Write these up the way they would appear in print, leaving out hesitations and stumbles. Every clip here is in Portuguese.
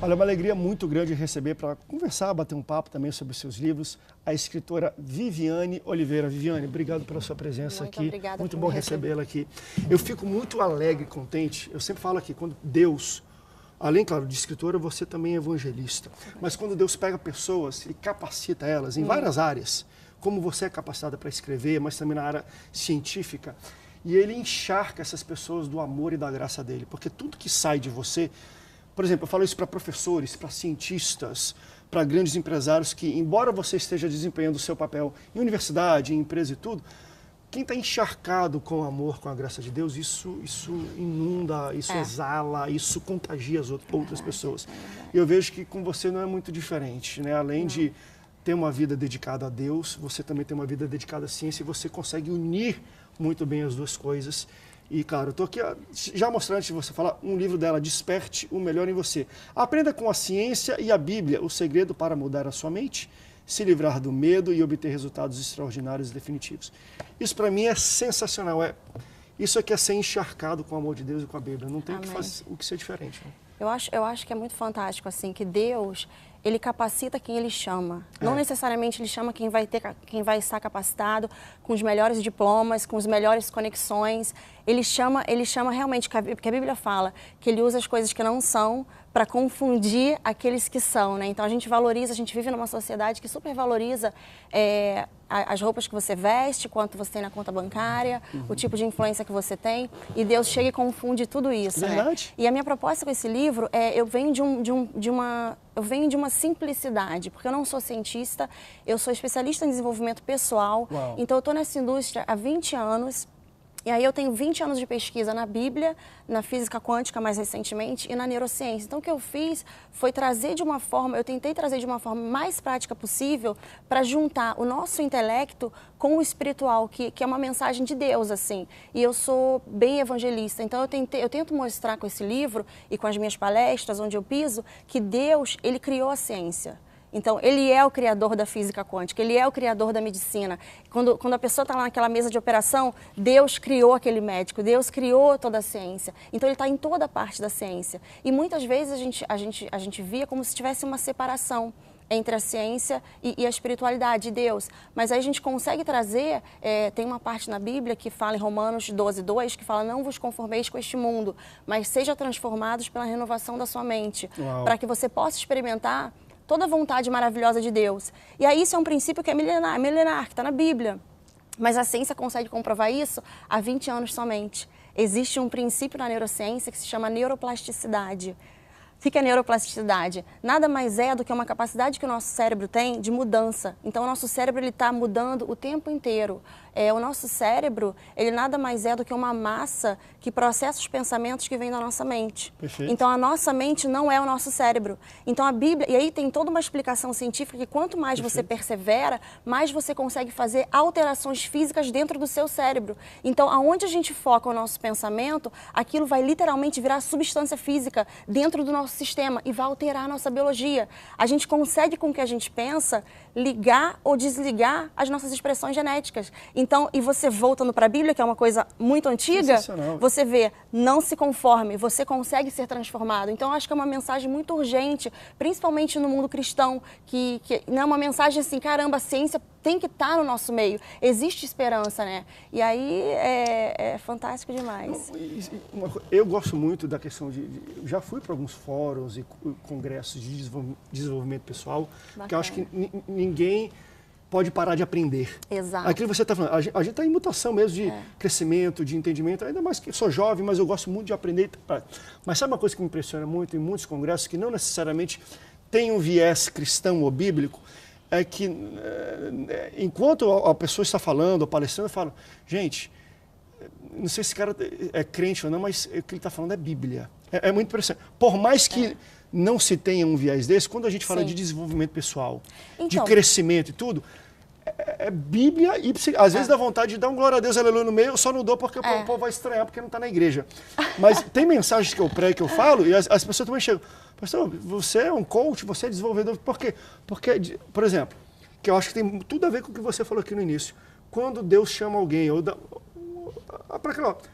Olha, é uma alegria muito grande receber para conversar, bater um papo também sobre os seus livros, a escritora Viviane Oliveira. Viviane, obrigado pela sua presença Muito aqui. obrigada Muito por bom me recebê-la aqui. Eu fico muito alegre e contente. Eu sempre falo aqui, quando Deus, além, claro, de escritora, você também é evangelista. Mas quando Deus pega pessoas e capacita elas em várias áreas, como você é capacitada para escrever, mas também na área científica, e ele encharca essas pessoas do amor e da graça dele. Porque tudo que sai de você... Por exemplo, eu falo isso para professores, para cientistas, para grandes empresários que, embora você esteja desempenhando o seu papel em universidade, em empresa e tudo, quem está encharcado com o amor, com a graça de Deus, isso inunda, isso exala, isso contagia as outras pessoas. E eu vejo que com você não é muito diferente, né? Além de ter uma vida dedicada a Deus, você também tem uma vida dedicada à ciência e você consegue unir muito bem as duas coisas. E, claro, eu estou aqui já mostrando, antes de você falar, um livro dela, Desperte o Melhor em Você. Aprenda com a ciência e a Bíblia o segredo para mudar a sua mente, se livrar do medo e obter resultados extraordinários e definitivos. Isso, para mim, é sensacional. Isso aqui é ser encharcado com o amor de Deus e com a Bíblia. Não tem o que ser diferente. Né? Eu acho que é muito fantástico, assim, que Deus, ele capacita quem ele chama. Não necessariamente ele chama quem vai estar capacitado, com os melhores diplomas, com as melhores conexões. Ele chama realmente, que a Bíblia fala, que ele usa as coisas que não são para confundir aqueles que são, né? Então a gente vive numa sociedade que supervaloriza as roupas que você veste, quanto você tem na conta bancária, o tipo de influência que você tem, e Deus chega e confunde tudo isso, Verdade. né? E a minha proposta com esse livro eu venho de uma simplicidade, porque eu não sou cientista, eu sou especialista em desenvolvimento pessoal. Uau. Então eu estou nessa indústria há 20 anos. E aí eu tenho 20 anos de pesquisa na Bíblia, na física quântica mais recentemente e na neurociência. Então o que eu fiz foi eu tentei trazer de uma forma mais prática possível para juntar o nosso intelecto com o espiritual, que é uma mensagem de Deus, assim. E eu sou bem evangelista, então eu tento mostrar com esse livro e com as minhas palestras, onde eu piso, que Deus, ele criou a ciência. Então, ele é o criador da física quântica, ele é o criador da medicina. Quando a pessoa está lá naquela mesa de operação, Deus criou aquele médico, Deus criou toda a ciência. Então, ele está em toda a parte da ciência. E muitas vezes a gente via como se tivesse uma separação entre a ciência e a espiritualidade de Deus. Mas aí a gente consegue trazer, tem uma parte na Bíblia que fala em Romanos 12:2, que fala: não vos conformeis com este mundo, mas sejam transformados pela renovação da sua mente, para que você possa experimentar toda a vontade maravilhosa de Deus. E aí isso é um princípio que é milenar, que está na Bíblia. Mas a ciência consegue comprovar isso há 20 anos somente. Existe um princípio na neurociência que se chama neuroplasticidade. O que é neuroplasticidade? Nada mais é do que uma capacidade que o nosso cérebro tem de mudança. Então, o nosso cérebro está mudando o tempo inteiro. O nosso cérebro, ele nada mais é do que uma massa que processa os pensamentos que vêm da nossa mente. Perfeito. Então, a nossa mente não é o nosso cérebro. Então, a Bíblia... E aí tem toda uma explicação científica que quanto mais você persevera, mais você consegue fazer alterações físicas dentro do seu cérebro. Então, aonde a gente foca o nosso pensamento, aquilo vai literalmente virar substância física dentro do nosso sistema e vai alterar a nossa biologia. A gente consegue, com o que a gente pensa, ligar ou desligar as nossas expressões genéticas. Então, e você voltando para a Bíblia, que é uma coisa muito antiga, você vê, não se conforme, você consegue ser transformado. Então, eu acho que é uma mensagem muito urgente, principalmente no mundo cristão, que não é uma mensagem assim, caramba, a ciência tem que estar no nosso meio. Existe esperança, né? E aí é fantástico demais. Eu gosto muito da questão já fui para alguns fóruns e congressos de desenvolvimento pessoal, que eu acho que ninguém pode parar de aprender. Exato. Aquilo que você está falando, a gente está em mutação mesmo de crescimento, de entendimento, ainda mais que sou jovem, mas eu gosto muito de aprender. Mas sabe uma coisa que me impressiona muito em muitos congressos, que não necessariamente tem um viés cristão ou bíblico, é que enquanto a pessoa está falando ou palestrando, eu falo, gente, não sei se esse cara é crente ou não, mas o que ele está falando é Bíblia. É muito impressionante. Por mais que não se tenha um viés desse, quando a gente fala de desenvolvimento pessoal, de crescimento e tudo, é Bíblia e às vezes dá vontade de dar um glória a Deus, aleluia no meio, eu só não dou porque o povo vai estranhar porque não está na igreja. Mas tem mensagens que eu prego, que eu falo, e as pessoas também chegam, pastor, você é um coach, você é desenvolvedor, por quê? Porque, por exemplo, que eu acho que tem tudo a ver com o que você falou aqui no início, quando Deus chama alguém,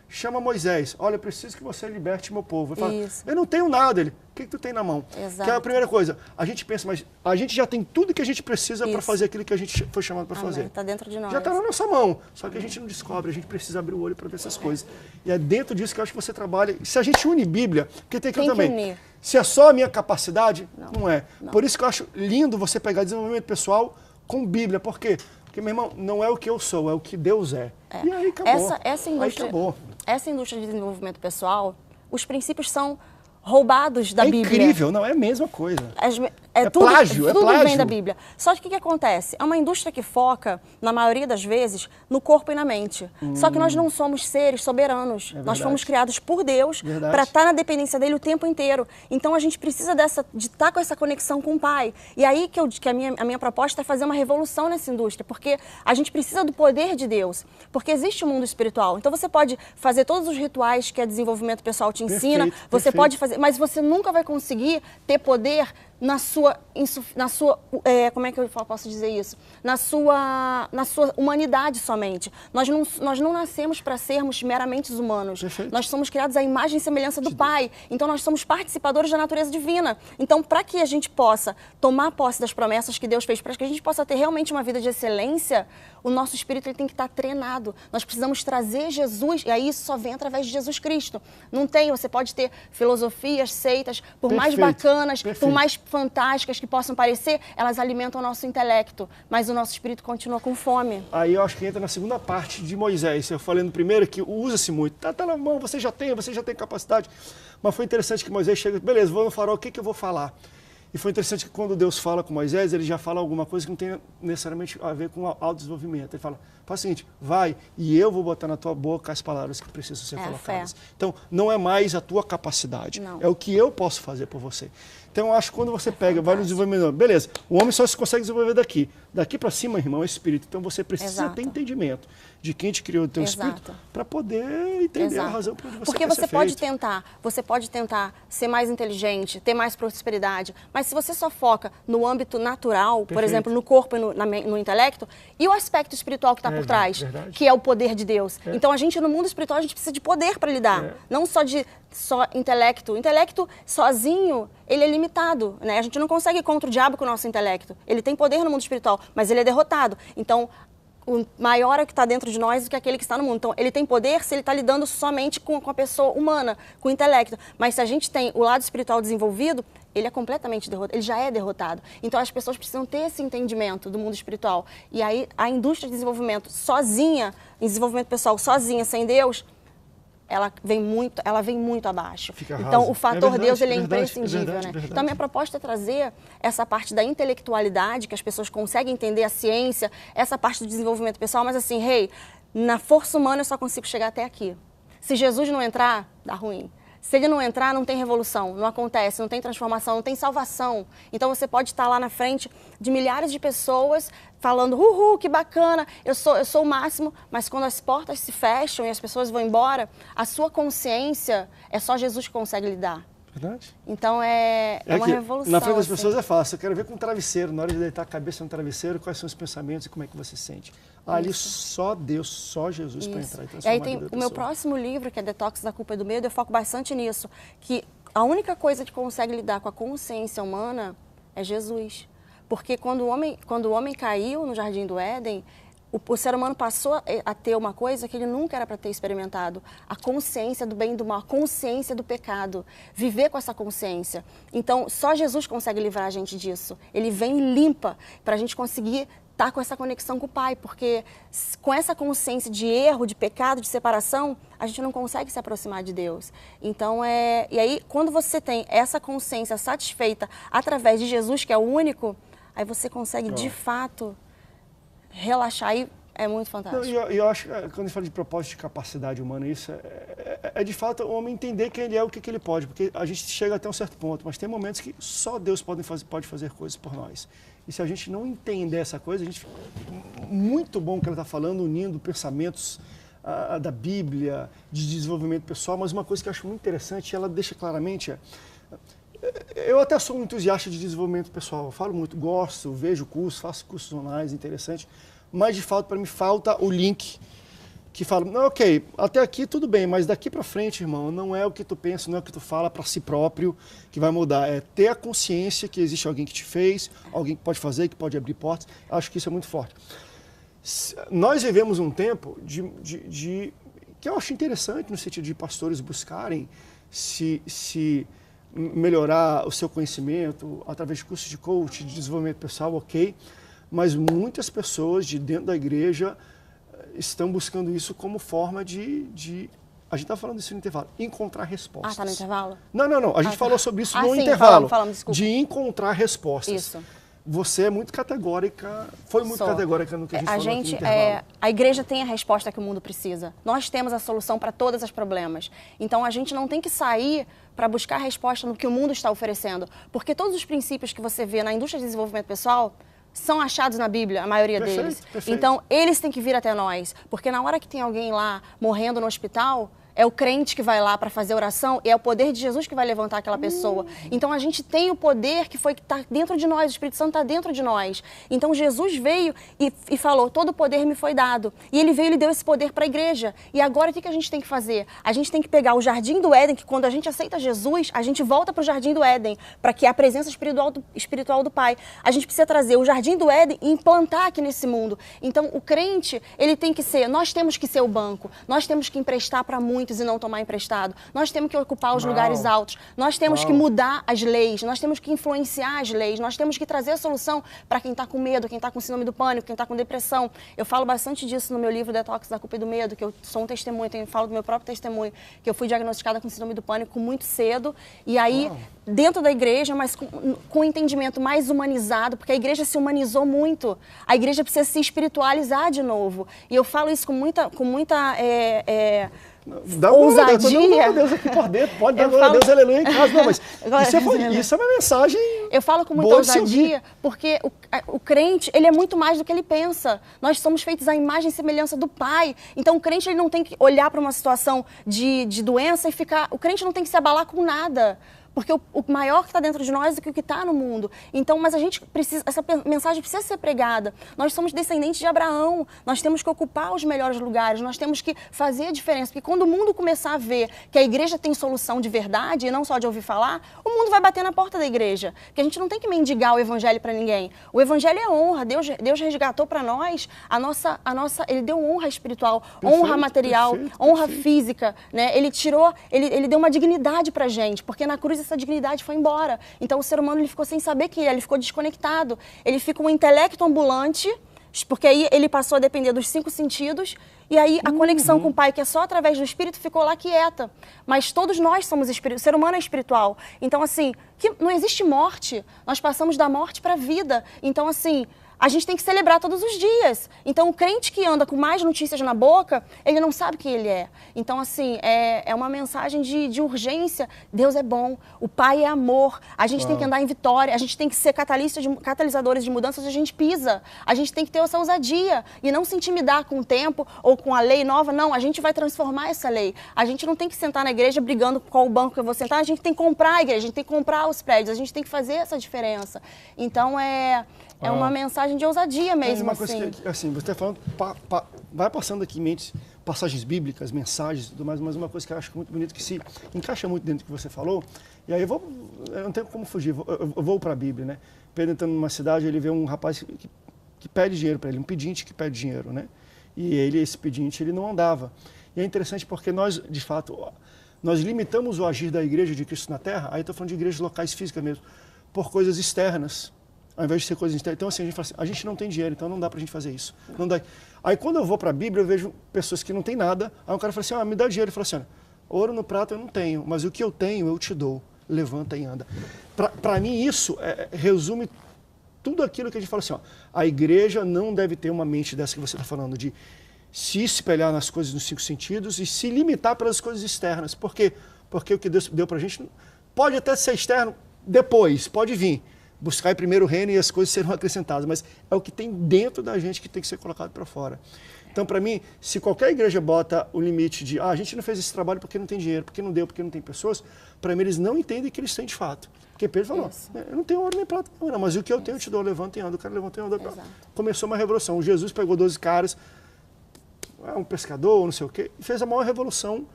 chama Moisés, olha, eu preciso que você liberte meu povo. Ele fala, eu não tenho nada. Ele, que tu tem na mão? Exato. Que é a primeira coisa. A gente pensa, mas a gente já tem tudo que a gente precisa para fazer aquilo que a gente foi chamado para fazer. Está dentro de nós. Já está na nossa mão. Só que a gente não descobre, a gente precisa abrir o olho para ver essas coisas. E é dentro disso que eu acho que você trabalha. Se a gente une Bíblia, porque tem aquilo também. Unir. Se é só a minha capacidade, não é. Não. Por isso que eu acho lindo você pegar desenvolvimento pessoal com Bíblia. Por quê? Porque, meu irmão, não é o que eu sou, é o que Deus é. E aí acabou. Essa indústria de desenvolvimento pessoal, os princípios são roubados da Bíblia. É incrível, não, é a mesma coisa. Tudo, plágio, tudo plágio. vem da Bíblia. Só que o que acontece? É uma indústria que foca, na maioria das vezes, no corpo e na mente. Só que nós não somos seres soberanos. Nós fomos criados por Deus para estar na dependência dele o tempo inteiro. Então a gente precisa de estar com essa conexão com o Pai. E aí que a minha proposta é fazer uma revolução nessa indústria, porque a gente precisa do poder de Deus. Porque existe o mundo espiritual. Então você pode fazer todos os rituais que a desenvolvimento pessoal te ensina, você pode fazer, mas você nunca vai conseguir ter poder na sua como é que eu posso dizer isso? Na sua humanidade somente. Nós não nascemos para sermos meramente humanos. Perfeito. Nós somos criados à imagem e semelhança do Pai. Então nós somos participadores da natureza divina. Então, para que a gente possa tomar posse das promessas que Deus fez, para que a gente possa ter realmente uma vida de excelência, o nosso espírito ele tem que estar treinado. Nós precisamos trazer Jesus, e aí isso só vem através de Jesus Cristo. Não tem, você pode ter filosofias, seitas, por mais bacanas, por mais fantásticas que possam parecer, elas alimentam o nosso intelecto, mas o nosso espírito continua com fome. Aí eu acho que entra na segunda parte de Moisés. Eu falei no primeiro que usa-se muito. Tá na mão, você já tem capacidade. Mas foi interessante que Moisés chega, beleza, vou no farol, o que eu vou falar? E foi interessante que quando Deus fala com Moisés, ele já fala alguma coisa que não tem necessariamente a ver com o autodesenvolvimento. Ele fala o seguinte, vai e eu vou botar na tua boca as palavras que precisam ser colocadas. Então, não é mais a tua capacidade, é o que eu posso fazer por você. Então, eu acho que quando você pega, vai no desenvolvimento, beleza, o homem só se consegue desenvolver daqui. Daqui para cima, irmão, é espírito. Então, você precisa ter entendimento de quem te criou, do teu espírito, para poder entender a razão por onde você Porque você pode tentar ser mais inteligente, ter mais prosperidade, mas se você só foca no âmbito natural, por exemplo, no corpo e no intelecto, e o aspecto espiritual que está por trás, que é o poder de Deus. Então, a gente, no mundo espiritual, a gente precisa de poder para lidar, não só intelecto. O intelecto sozinho, ele é limitado, né? A gente não consegue ir contra o diabo com o nosso intelecto. Ele tem poder no mundo espiritual, mas ele é derrotado. Então, o maior é o que está dentro de nós do que aquele que está no mundo. Então, ele tem poder se ele está lidando somente com a pessoa humana, com o intelecto. Mas se a gente tem o lado espiritual desenvolvido, ele é completamente derrotado, ele já é derrotado. Então, as pessoas precisam ter esse entendimento do mundo espiritual. E aí, a indústria de desenvolvimento sozinha, em desenvolvimento pessoal sozinha, sem Deus, ela vem muito abaixo. Então, o fator Deus ele é imprescindível, né? Então, a minha proposta é trazer essa parte da intelectualidade, que as pessoas conseguem entender a ciência, essa parte do desenvolvimento pessoal, mas assim, na força humana eu só consigo chegar até aqui. Se Jesus não entrar, dá ruim. Se ele não entrar, não tem revolução, não acontece, não tem transformação, não tem salvação. Então você pode estar lá na frente de milhares de pessoas falando, uhul, que bacana, eu sou o máximo, mas quando as portas se fecham e as pessoas vão embora, a sua consciência é só Jesus que consegue lidar. Verdade. Então é uma revolução. Na frente das pessoas é fácil. Eu quero ver com um travesseiro, na hora de deitar a cabeça no travesseiro, quais são os pensamentos e como é que você se sente. Ali só Deus, só Jesus para entrar e transformar. E aí tem o meu próximo livro, que é Detox da Culpa e do Medo, eu foco bastante nisso, que a única coisa que consegue lidar com a consciência humana é Jesus. Porque quando o homem caiu no Jardim do Éden, o ser humano passou a ter uma coisa que ele nunca era para ter experimentado. A consciência do bem e do mal, a consciência do pecado. Viver com essa consciência. Então, só Jesus consegue livrar a gente disso. Ele vem e limpa para a gente conseguir estar com essa conexão com o Pai. Porque com essa consciência de erro, de pecado, de separação, a gente não consegue se aproximar de Deus. Então, e aí, quando você tem essa consciência satisfeita através de Jesus, que é o único, aí você consegue, de fato, relaxar e é muito fantástico. Eu acho que quando a gente fala de propósito de capacidade humana, isso é de fato o homem entender quem ele é, o que ele pode, porque a gente chega até um certo ponto, mas tem momentos que só Deus pode fazer coisas por nós. E se a gente não entender essa coisa, muito bom o que ela está falando, unindo pensamentos da Bíblia, de desenvolvimento pessoal, mas uma coisa que eu acho muito interessante, ela deixa claramente... Eu até sou um entusiasta de desenvolvimento pessoal, eu falo muito, gosto, vejo cursos, faço cursos online interessantes, mas de fato para mim falta o link que falam, não, ok, até aqui tudo bem, mas daqui para frente, irmão, não é o que tu pensa, não é o que tu fala para si próprio que vai mudar. É ter a consciência que existe alguém que te fez, alguém que pode fazer, que pode abrir portas. Acho que isso é muito forte. Nós vivemos um tempo que eu acho interessante no sentido de pastores buscarem se melhorar o seu conhecimento através de cursos de coaching, de desenvolvimento pessoal, ok, mas muitas pessoas de dentro da igreja estão buscando isso como forma de a gente está falando isso no intervalo, encontrar respostas. Ah, está no intervalo? Não. A gente falou sobre isso no sim, intervalo. Falamos, desculpa. De encontrar respostas. Isso. Você é muito categórica, foi muito categórica no que a gente falou aqui no intervalo. A igreja tem a resposta que o mundo precisa. Nós temos a solução para todos os problemas. Então, a gente não tem que sair para buscar resposta no que o mundo está oferecendo. Porque todos os princípios que você vê na indústria de desenvolvimento pessoal são achados na Bíblia, a maioria deles. Perfeito. Então, eles têm que vir até nós. Porque na hora que tem alguém lá morrendo no hospital, é o crente que vai lá para fazer oração e é o poder de Jesus que vai levantar aquela pessoa. Então, a gente tem o poder que está dentro de nós, o Espírito Santo está dentro de nós. Então, Jesus veio e falou, todo o poder me foi dado. E ele veio e ele deu esse poder para a igreja. E agora, o que a gente tem que fazer? A gente tem que pegar o Jardim do Éden, que quando a gente aceita Jesus, a gente volta para o Jardim do Éden, para que é a presença espiritual do Pai. A gente precisa trazer o Jardim do Éden e implantar aqui nesse mundo. Então, o crente, ele tem que ser, nós temos que ser o banco, nós temos que emprestar para muitos e não tomar emprestado. Nós temos que ocupar os lugares altos. Nós temos que mudar as leis. Nós temos que influenciar as leis. Nós temos que trazer a solução para quem está com medo, quem está com síndrome do pânico, quem está com depressão. Eu falo bastante disso no meu livro Detox da Culpa e do Medo, que eu sou um testemunho, eu falo do meu próprio testemunho, que eu fui diagnosticada com síndrome do pânico muito cedo. E aí, dentro da igreja, mas com um entendimento mais humanizado, porque a igreja se humanizou muito. A igreja precisa se espiritualizar de novo. E eu falo isso com muita Dá ousadia. Deus aqui por dentro, pode dar glória a Deus, aleluia em casa. Não, mas isso é uma mensagem. Eu falo com muita ousadia, porque o crente, ele é muito mais do que ele pensa. Nós somos feitos à imagem e semelhança do Pai. Então, o crente, ele não tem que olhar para uma situação de doença e ficar... O crente não tem que se abalar com nada. Porque o maior que está dentro de nós é que o que está no mundo. Então, mas a gente precisa, essa mensagem precisa ser pregada. Nós somos descendentes de Abraão, nós temos que ocupar os melhores lugares, nós temos que fazer a diferença. Porque quando o mundo começar a ver que a igreja tem solução de verdade e não só de ouvir falar, o mundo vai bater na porta da igreja. Porque a gente não tem que mendigar o evangelho para ninguém. O evangelho é honra. Deus resgatou para nós ele deu honra espiritual, honra material, honra física, né? Ele deu uma dignidade para a gente, porque na cruz essa dignidade foi embora. Então o ser humano ele ficou sem saber quem ele ficou desconectado. Ele fica um intelecto ambulante, porque aí ele passou a depender dos 5 sentidos, e aí a conexão com o Pai, que é só através do Espírito, ficou lá quieta. Mas todos nós somos espíritos, o ser humano é espiritual. Então, assim, não existe morte. Nós passamos da morte para a vida. Então, assim, a gente tem que celebrar todos os dias. Então, o crente que anda com mais notícias na boca, ele não sabe quem ele é. Então, assim, é uma mensagem de urgência. Deus é bom, o Pai é amor, a gente tem que andar em vitória, a gente tem que ser catalisadores de mudanças, a gente pisa. A gente tem que ter essa ousadia e não se intimidar com o tempo ou com a lei nova. Não, a gente vai transformar essa lei. A gente não tem que sentar na igreja brigando com qual banco que eu vou sentar, a gente tem que comprar a igreja, a gente tem que comprar os prédios, a gente tem que fazer essa diferença. Então, é uma mensagem de ousadia mesmo, uma coisa que, assim, você está falando, vai passando aqui em mente passagens bíblicas, mensagens e tudo mais, mas uma coisa que eu acho muito bonito, que se encaixa muito dentro do que você falou, e aí eu não tenho como fugir, eu vou para a Bíblia, né? Pedro entrando numa cidade, ele vê um rapaz que pede dinheiro para ele, um pedinte que pede dinheiro, né? E esse pedinte, ele não andava. E é interessante porque nós, de fato, nós limitamos o agir da igreja de Cristo na Terra, aí estou falando de igrejas locais físicas mesmo, por coisas externas, ao invés de ser coisas externas. Então, assim, a gente fala assim, a gente não tem dinheiro, então não dá pra gente fazer isso. Não dá. Aí, quando eu vou para a Bíblia, eu vejo pessoas que não têm nada, aí um cara fala assim, me dá dinheiro. Eu falo assim, ouro no prato eu não tenho, mas o que eu tenho, eu te dou. Levanta e anda. Para mim, isso resume tudo aquilo que a gente fala assim, a igreja não deve ter uma mente dessa que você está falando, de se espelhar nas coisas nos 5 sentidos e se limitar pelas coisas externas. Por quê? Porque o que Deus deu pra gente pode até ser externo depois, pode vir. Buscar primeiro o reino e as coisas serão acrescentadas, mas é o que tem dentro da gente que tem que ser colocado para fora. Então, para mim, se qualquer igreja bota o limite de a gente não fez esse trabalho porque não tem dinheiro, porque não deu, porque não tem pessoas, para mim eles não entendem que eles têm de fato. Porque Pedro falou, eu não tenho ouro nem prata, não, mas o que eu tenho eu te dou, levanta e anda. O cara levantou e andou. Começou uma revolução. Jesus pegou 12 caras, um pescador, não sei o quê, e fez a maior revolução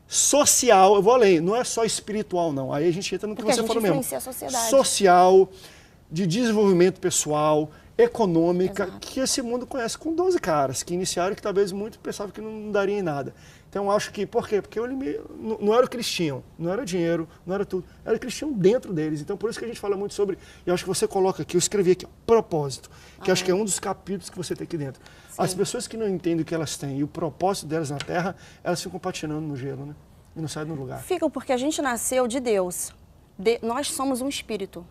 social, eu vou além, não é só espiritual não, aí a gente entra no que você falou mesmo, a sociedade. Social, de desenvolvimento pessoal, econômica, Exato. que esse mundo conhece com 12 caras, que iniciaram que talvez muito pensavam que não daria em nada. Então eu acho que, por quê? Porque não era o que eles tinham, não era dinheiro, não era tudo, era o que eles tinham dentro deles. Então por isso que a gente fala muito sobre, e eu acho que você coloca aqui, eu escrevi aqui, propósito, que eu acho que é um dos capítulos que você tem aqui dentro. Sim. As pessoas que não entendem o que elas têm e o propósito delas na Terra, elas ficam patinando no gelo, né? E não saem do lugar. Ficam porque a gente nasceu de Deus. Nós somos um espírito.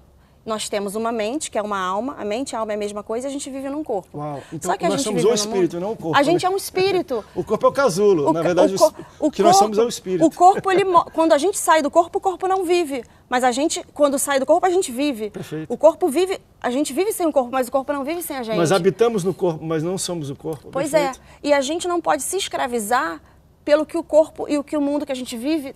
Nós temos uma mente, que é uma alma. A mente e a alma é a mesma coisa e a gente vive num corpo. Uau, então Só que nós somos o espírito, não o corpo. A gente né? é um espírito. O corpo é o casulo. Na verdade, o que nós somos é o espírito. O corpo, quando a gente sai do corpo, o corpo não vive. Mas a gente, quando sai do corpo, a gente vive. Perfeito. O corpo vive, a gente vive sem o corpo, mas o corpo não vive sem a gente. Nós habitamos no corpo, mas não somos o corpo. Pois Perfeito. é. E a gente não pode se escravizar pelo que o corpo e o que o mundo que a gente vive,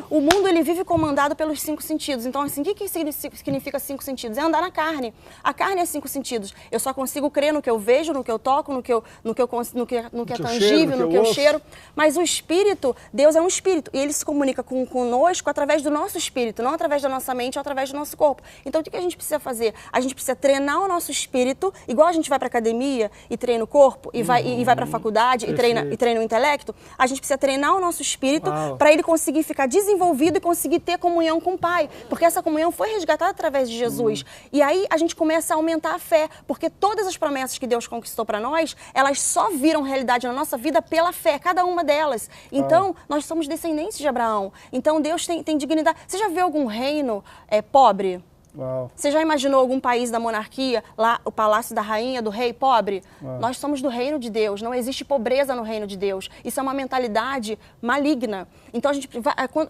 o mundo ele vive comandado pelos 5 sentidos. Então, assim, o que significa 5 sentidos? É andar na carne. A carne é 5 sentidos. Eu só consigo crer no que eu vejo, no que eu toco, no que é tangível, no que eu cheiro. Mas o espírito, Deus é um espírito. E ele se comunica conosco através do nosso espírito, não através da nossa mente ou através do nosso corpo. Então, o que a gente precisa fazer? A gente precisa treinar o nosso espírito, igual a gente vai para academia e treina o corpo, e vai para a faculdade e treina o intelecto. A gente precisa treinar o nosso espírito para ele conseguir ficar desenvolvido e conseguir ter comunhão com o Pai. Porque essa comunhão foi resgatada através de Jesus. E aí a gente começa a aumentar a fé, porque todas as promessas que Deus conquistou para nós, elas só viram realidade na nossa vida pela fé, cada uma delas. Então, nós somos descendentes de Abraão. Então, Deus tem dignidade. Você já viu algum reino pobre? Uau. Você já imaginou algum país da monarquia, lá o palácio da rainha, do rei pobre? Uau. Nós somos do reino de Deus, não existe pobreza no reino de Deus. Isso é uma mentalidade maligna. Então,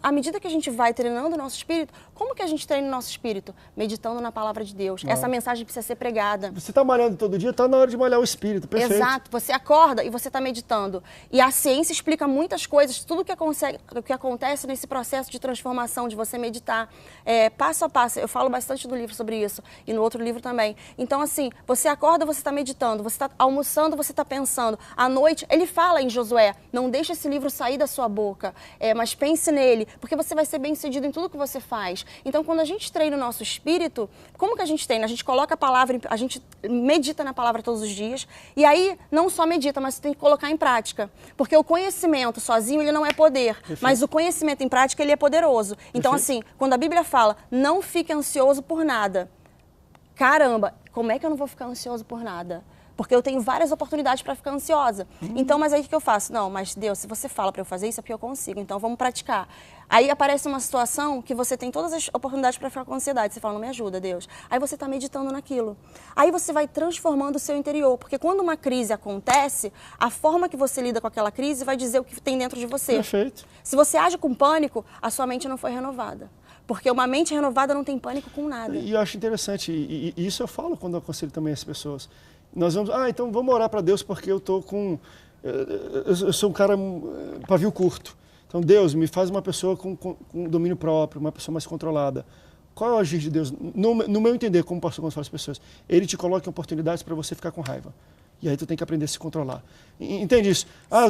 à medida que a gente vai treinando o nosso espírito, como que a gente treina o nosso espírito? Meditando na palavra de Deus. Uau. Essa mensagem precisa ser pregada. Você está malhando todo dia, está na hora de malhar o espírito, perfeito. Exato, você acorda e você está meditando. E a ciência explica muitas coisas, tudo o que acontece nesse processo de transformação, de você meditar, passo a passo. Eu falo bastante do livro sobre isso e no outro livro também. Então, assim, você acorda, você está meditando, você está almoçando, você está pensando. À noite, ele fala em Josué, não deixe esse livro sair da sua boca, mas pense nele, porque você vai ser bem-sucedido em tudo que você faz. Então, quando a gente treina o nosso espírito, como que a gente treina? A gente coloca a palavra, a gente medita na palavra todos os dias, e aí não só medita, mas você tem que colocar em prática. Porque o conhecimento sozinho, ele não é poder, Perfeito. mas o conhecimento em prática, ele é poderoso. Então, assim, quando a Bíblia fala, não fique ansioso por nada. Caramba, como é que eu não vou ficar ansioso por nada? Porque eu tenho várias oportunidades para ficar ansiosa. Então, mas aí o que eu faço? Não, mas Deus, se você fala para eu fazer isso, é porque eu consigo. Então, vamos praticar. Aí aparece uma situação que você tem todas as oportunidades para ficar com ansiedade. Você fala, não me ajuda, Deus. Aí você está meditando naquilo. Aí você vai transformando o seu interior. Porque quando uma crise acontece, a forma que você lida com aquela crise vai dizer o que tem dentro de você. Perfeito. Se você age com pânico, a sua mente não foi renovada. Porque uma mente renovada não tem pânico com nada. E eu acho interessante, e isso eu falo quando eu aconselho também as pessoas. Nós vamos, então vamos orar para Deus porque eu tô com, eu sou um cara pavio curto. Então Deus me faz uma pessoa com domínio próprio, uma pessoa mais controlada. Qual é o agir de Deus? No meu entender, como pastor, quando eu falo às pessoas, Ele te coloca em oportunidades para você ficar com raiva. E aí tu tem que aprender a se controlar. Entende isso?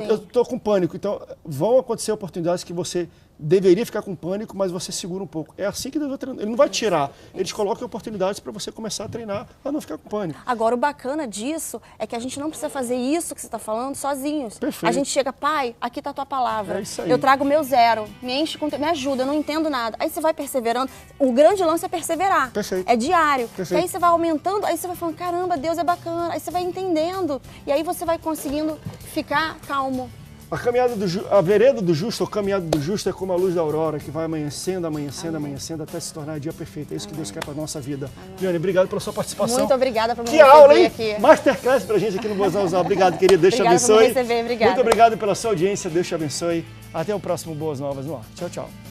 Eu tô com pânico. Então vão acontecer oportunidades que você deveria ficar com pânico, mas você segura um pouco. É assim que Deus vai treinando. Ele não vai tirar. Ele te coloca em oportunidades para você começar a treinar a não ficar com pânico. Agora, o bacana disso é que a gente não precisa fazer isso que você está falando sozinhos. Perfeito. A gente chega, Pai, aqui está a tua palavra. É isso aí. Eu trago meu zero, me enche, me ajuda, eu não entendo nada. Aí você vai perseverando. O grande lance é perseverar. Perfeito. É diário. Perfeito. E aí você vai aumentando, aí você vai falando, caramba, Deus é bacana. Aí você vai entendendo. E aí você vai conseguindo ficar calmo. A vereda do justo, ou caminhada do justo é como a luz da aurora, que vai amanhecendo, amanhecendo, amanhecendo, até se tornar dia perfeito. É isso que Deus quer para a nossa vida. Diane, obrigado pela sua participação. Muito obrigada por me Que receber aula, hein? aqui. Masterclass pra gente aqui no Boas Novas. Obrigado, querido. Deus te abençoe. Obrigada por me receber, obrigada. Muito obrigado pela sua audiência. Deus te abençoe. Até o próximo Boas Novas no ar. Tchau, tchau.